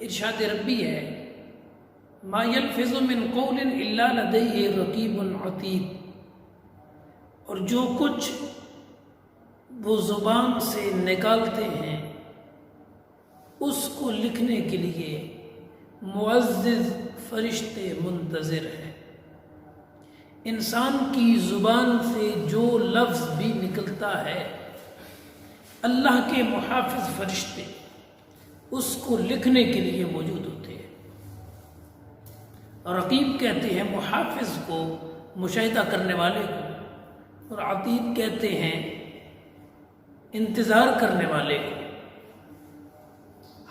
ارشاد ربی ہے ما یلفظ من قول الا لدیہ رقیب عتید، اور جو کچھ وہ زبان سے نکالتے ہیں اس کو لکھنے کے لیے معزز فرشتے منتظر ہیں۔ انسان کی زبان سے جو لفظ بھی نکلتا ہے اللہ کے محافظ فرشتے اس کو لکھنے کے لیے موجود ہوتے ہیں۔ رقیب کہتے ہیں محافظ کو، مشاہدہ کرنے والے کو، اور عتید کہتے ہیں انتظار کرنے والے کو۔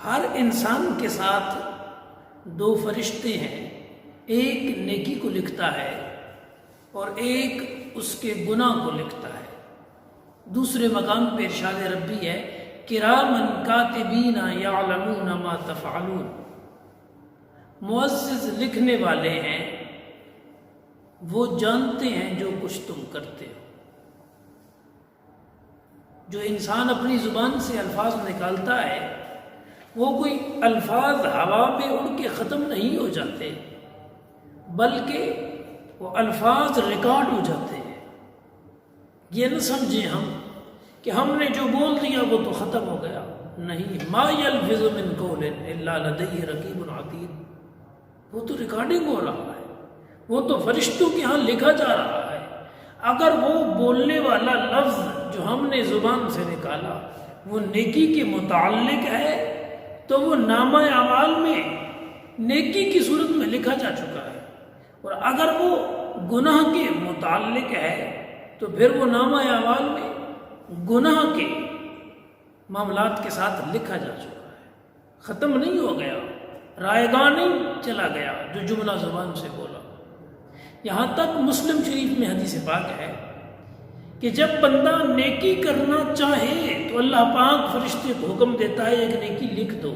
ہر انسان کے ساتھ دو فرشتے ہیں، ایک نیکی کو لکھتا ہے اور ایک اس کے گناہ کو لکھتا ہے۔ دوسرے مقام پہ ارشاد ربی ہے کرامن کاتبین یعلمون ما تفعلون، معزز لکھنے والے ہیں، وہ جانتے ہیں جو کچھ تم کرتے ہو۔ جو انسان اپنی زبان سے الفاظ نکالتا ہے وہ کوئی الفاظ ہوا میں اڑ کے ختم نہیں ہو جاتے، بلکہ وہ الفاظ ریکارڈ ہو جاتے ہیں۔ یہ نہ سمجھیں ہم کہ ہم نے جو بول دیا وہ تو ختم ہو گیا، نہیں، ما یلفظ من قول الا لدیہ رقیب عتید، وہ تو ریکارڈنگ ہو رہا ہے، وہ تو فرشتوں کے ہاں لکھا جا رہا ہے۔ اگر وہ بولنے والا لفظ جو ہم نے زبان سے نکالا وہ نیکی کے متعلق ہے تو وہ نامہ اعمال میں نیکی کی صورت میں لکھا جا چکا ہے، اور اگر وہ گناہ کے متعلق ہے تو پھر وہ نامہ اعمال میں گناہ کے معاملات کے ساتھ لکھا جا چکا ہے، ختم نہیں ہو گیا، رائے گاہ نہیں چلا گیا جو جملہ زبان سے بولا۔ یہاں تک مسلم شریف میں حدیث پاک ہے کہ جب بندہ نیکی کرنا چاہے تو اللہ پاک فرشتے کو حکم دیتا ہے ایک نیکی لکھ دو،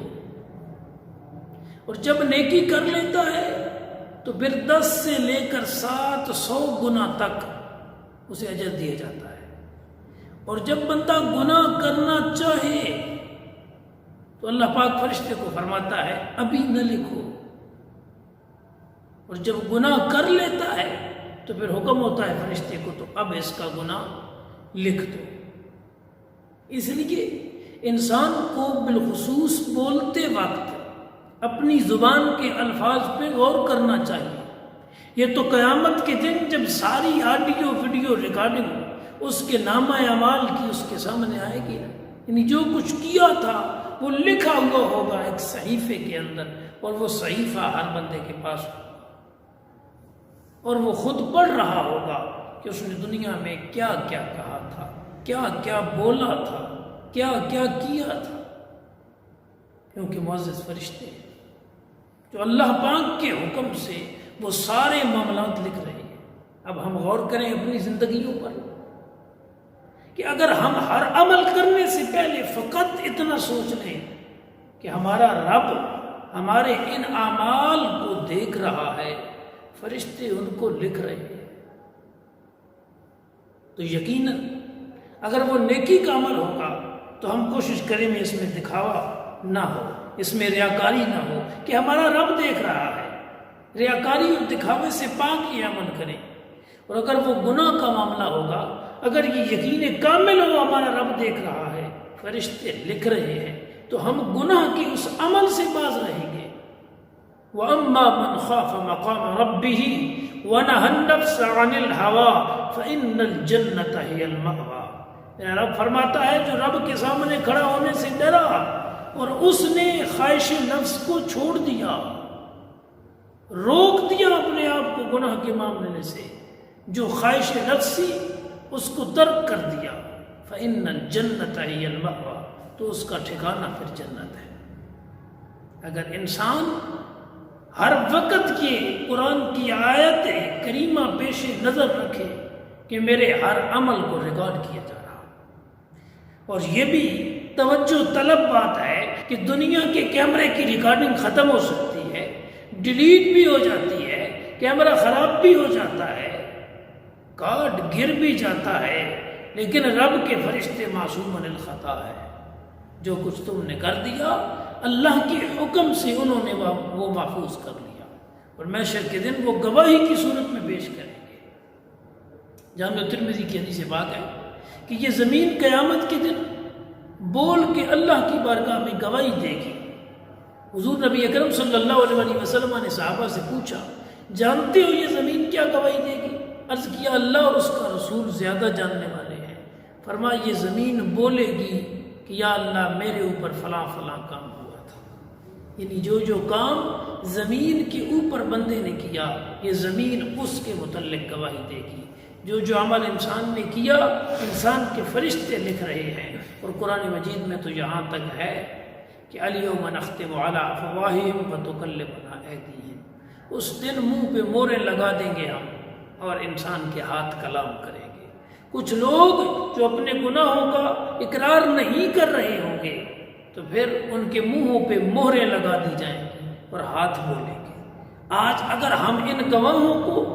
اور جب نیکی کر لیتا ہے تو پھر 10 سے لے کر 700 گنا تک اسے اجر دیا جاتا ہے، اور جب بندہ گناہ کرنا چاہے تو اللہ پاک فرشتے کو فرماتا ہے ابھی نہ لکھو، اور جب گناہ کر لیتا ہے تو پھر حکم ہوتا ہے فرشتے کو تو اب اس کا گناہ لکھ دو۔ اس لیے انسان کو بالخصوص بولتے وقت اپنی زبان کے الفاظ پہ غور کرنا چاہیے۔ یہ تو قیامت کے دن جب ساری آڈیو ویڈیو ریکارڈنگ اس کے نامہ اعمال کی اس کے سامنے آئے گی، یعنی جو کچھ کیا تھا وہ لکھا ہوا ہوگا ایک صحیفے کے اندر، اور وہ صحیفہ ہر بندے کے پاس ہوگا، اور وہ خود پڑھ رہا ہوگا کہ اس نے دنیا میں کیا کیا کہا تھا، کیا کیا بولا تھا، کیا کیا کیا تھا، کیونکہ معزز فرشتے ہیں جو اللہ پاک کے حکم سے وہ سارے معاملات لکھ رہے ہیں۔ اب ہم غور کریں اپنی زندگیوں پر کہ اگر ہم ہر عمل کرنے سے پہلے فقط اتنا سوچ لیں کہ ہمارا رب ہمارے ان اعمال کو دیکھ رہا ہے، فرشتے ان کو لکھ رہے ہیں، تو یقیناً اگر وہ نیکی کا عمل ہوگا تو ہم کوشش کریں گے اس میں دکھاوا نہ ہو، اس میں ریاکاری نہ ہو کہ ہمارا رب دیکھ رہا ہے، ریاکاری اور دکھاوے سے پاک یہ عمل کریں۔ اور اگر وہ گناہ کا معاملہ ہوگا، اگر یہ یقین کامل ہو ہمارا رب دیکھ رہا ہے، فرشتے لکھ رہے ہیں، تو ہم گناہ کے اس عمل سے باز رہیں گے۔ وَأَمَّا مَنْ خَافَ مَقَامَ رَبِّهِ وَنَهَى النَّفْسَ عَنِ الْهَوَىٰ فَإِنَّ الْجَنَّةَ هِيَ الْمَأْوَىٰ، میرا رب فرماتا ہے جو رب کے سامنے کھڑا ہونے سے ڈرا اور اس نے خواہش نفس کو چھوڑ دیا، روک دیا اپنے آپ کو گناہ کے معاملے سے، جو خواہش نفسی اس کو ترک کر دیا، فَإِنَّ الْجَنَّةَ هِيَ الْمَأْوَىٰ، تو اس کا ٹھکانہ پھر جنت ہے۔ اگر انسان ہر وقت یہ قرآن کی آیت کریمہ پیش نظر رکھے کہ میرے ہر عمل کو ریکارڈ کیا جا رہا، اور یہ بھی توجہ طلب بات ہے کہ دنیا کے کیمرے کی ریکارڈنگ ختم ہو سکتی ہے، ڈیلیٹ بھی ہو جاتی ہے، کیمرہ خراب بھی ہو جاتا ہے، کارڈ گر بھی جاتا ہے، لیکن رب کے فرشتے معصوم عن الخطا ہے، جو کچھ تم نے کر دیا اللہ کے حکم سے انہوں نے وہ محفوظ کر لیا، اور محشر کے دن وہ گواہی کی صورت میں پیش کریں گے۔ جامع ترمذی کی حدیث پاک ہے کہ یہ زمین قیامت کے دن بول کے اللہ کی بارگاہ میں گواہی دے گی۔ حضور نبی اکرم صلی اللہ علیہ وسلم نے صحابہ سے پوچھا، جانتے ہو یہ زمین کیا گواہی دے گی؟ عرض کیا اللہ اور اس کا رسول زیادہ جاننے والے ہیں۔ فرمایا یہ زمین بولے گی کہ یا اللہ میرے اوپر فلاں فلاں کام ہوا تھا، یعنی جو کام زمین کے اوپر بندے نے کیا یہ زمین اس کے متعلق گواہی دے گی۔ جو عمل انسان نے کیا انسان کے فرشتے لکھ رہے ہیں، اور قرآن مجید میں تو یہاں تک ہے کہ الیوم نختم علی افواہہم وتکلمنا ایدیہم، اس دن منہ پہ موریں لگا دیں گے ہم اور انسان کے ہاتھ کلام کریں گے۔ کچھ لوگ جو اپنے گناہوں کا اقرار نہیں کر رہے ہوں گے تو پھر ان کے منہوں پہ مہریں لگا دی جائیں گی اور ہاتھ بولیں گے۔ آج اگر ہم ان گواہوں کو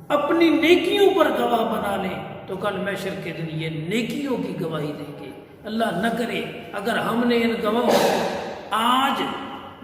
اپنی نیکیوں پر گواہ بنا لیں تو کل محشر کے دن یہ نیکیوں کی گواہی دیں گے۔ اللہ نہ کرے اگر ہم نے ان گواہوں کو آج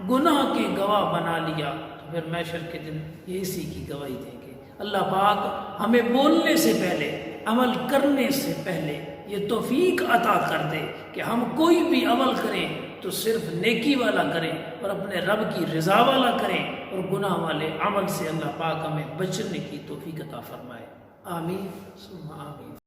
گناہ کے گواہ بنا لیا تو پھر محشر کے دن یہ اسی کی گواہی دیں گے۔ اللہ پاک ہمیں بولنے سے پہلے، عمل کرنے سے پہلے یہ توفیق عطا کر دے کہ ہم کوئی بھی عمل کریں تو صرف نیکی والا کریں اور اپنے رب کی رضا والا کریں، اور گناہ والے عمل سے اللہ پاک ہمیں بچنے کی توفیق عطا فرمائے۔ آمین ثم آمین۔